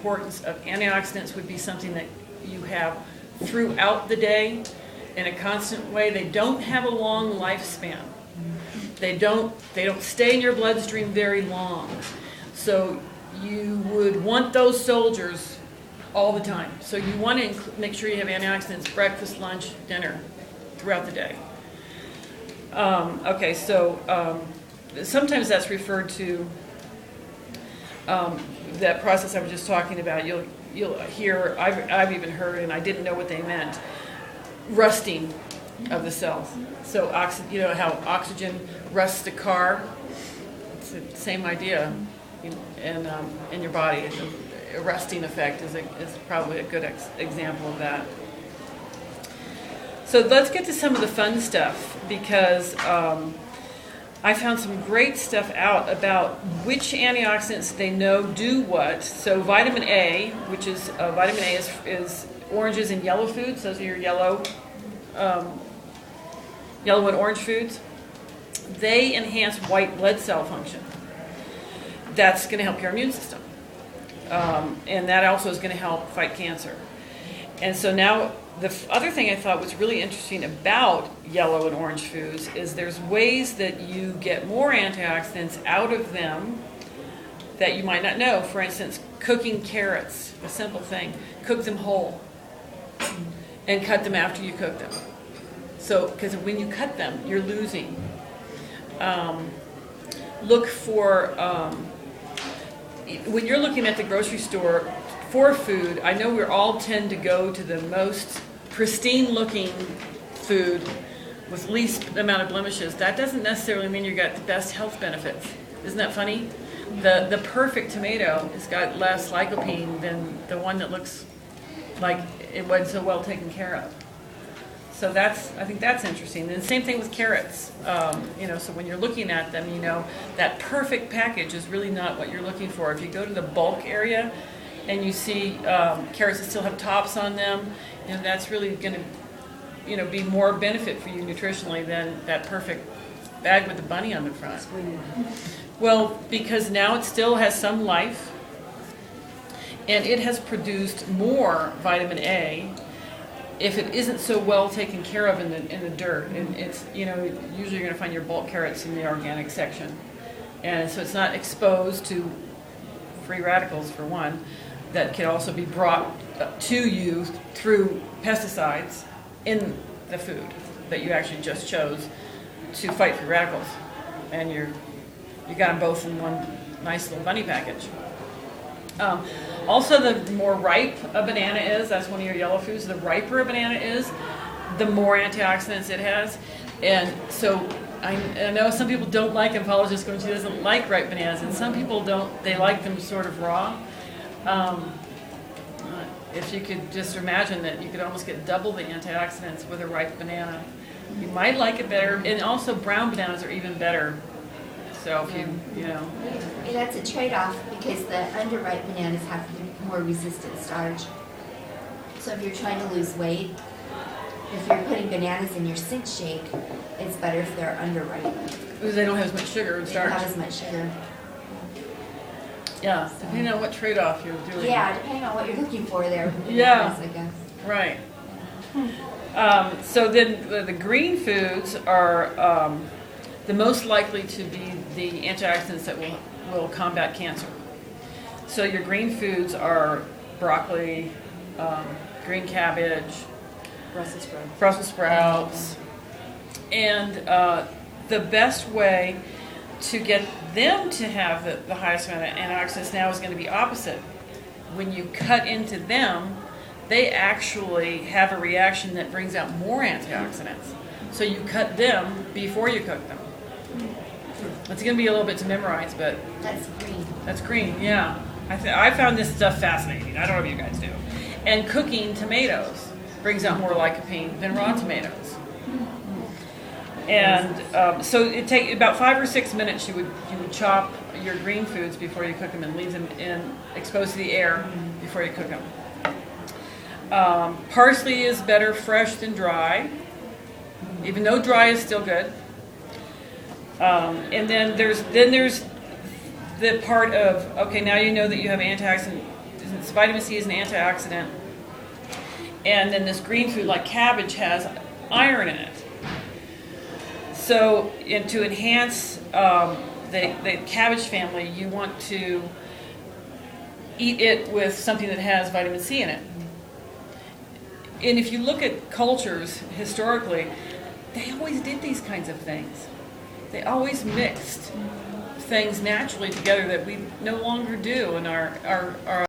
importance of antioxidants would be something that you have throughout the day in a constant way. They don't have a long lifespan. They don't stay in your bloodstream very long. So you would want those soldiers all the time. So you want to make sure you have antioxidants breakfast, lunch, dinner throughout the day. Okay, so sometimes that's referred to that process I was just talking about. You'll hear, I've even heard, and I didn't know what they meant, rusting of the cells. So you know how oxygen rusts the car? It's the same idea in your body. A rusting effect is probably a good example of that. So let's get to some of the fun stuff, because I found some great stuff out about which antioxidants they know do what. So vitamin A, which is vitamin A is oranges and yellow foods. Those are your yellow and orange foods. They enhance white blood cell function. That's going to help your immune system, and that also is going to help fight cancer. And so now, the other thing I thought was really interesting about yellow and orange foods is there's ways that you get more antioxidants out of them that you might not know. For instance, cooking carrots, a simple thing. Cook them whole and cut them after you cook them. So, because when you cut them, you're losing. Look for, when you're looking at the grocery store, for food, I know we all tend to go to the most pristine-looking food with least amount of blemishes. That doesn't necessarily mean you got the best health benefits. Isn't that funny? The perfect tomato has got less lycopene than the one that looks like it wasn't so well taken care of. So I think that's interesting. And the same thing with carrots. So when you're looking at them, that perfect package is really not what you're looking for. If you go to the bulk area and you see carrots that still have tops on them, that's really going to, be more benefit for you nutritionally than that perfect bag with the bunny on the front. Well, because now it still has some life, and it has produced more vitamin A if it isn't so well taken care of in the dirt. And it's, usually you're going to find your bulk carrots in the organic section. And so it's not exposed to free radicals, for one, that can also be brought to you through pesticides in the food that you actually just chose to fight free radicals. And you got them both in one nice little bunny package. Also, the more ripe a banana is, that's one of your yellow foods, the riper a banana is, the more antioxidants it has. And so I know some people don't like them. Paula's just going, she doesn't like ripe bananas, and some people don't, they like them sort of raw. If you could just imagine that you could almost get double the antioxidants with a ripe banana, you might like it better. And also brown bananas are even better. So if that's a trade-off, because the underripe bananas have more resistant starch. So if you're trying to lose weight, if you're putting bananas in your sink shake, it's better if they're underripe. Because they don't have as much sugar and starch. They don't have as much sugar. Yeah, depending on what trade-off you're doing. Yeah, depending on what you're looking for there. Yeah, I guess. Right. So then the green foods are the most likely to be the antioxidants that will combat cancer. So your green foods are broccoli, green cabbage, Brussels sprouts. And the best way to get them to have the highest amount of antioxidants now is going to be opposite. When you cut into them, they actually have a reaction that brings out more antioxidants. So you cut them before you cook them. It's going to be a little bit to memorize, but that's green. That's green, yeah. I found this stuff fascinating. I don't know if you guys do. And cooking tomatoes brings out more lycopene than raw tomatoes. And so it take about 5 or 6 minutes. You would chop your green foods before you cook them and leave them exposed to the air before you cook them. Parsley is better fresh than dry, even though dry is still good. And then there's the part of, okay, now you know that you have antioxidants since vitamin C is an antioxidant, and then this green food like cabbage has iron in it. So, and to enhance the cabbage family, you want to eat it with something that has vitamin C in it. And if you look at cultures historically, they always did these kinds of things. They always mixed things naturally together that we no longer do in our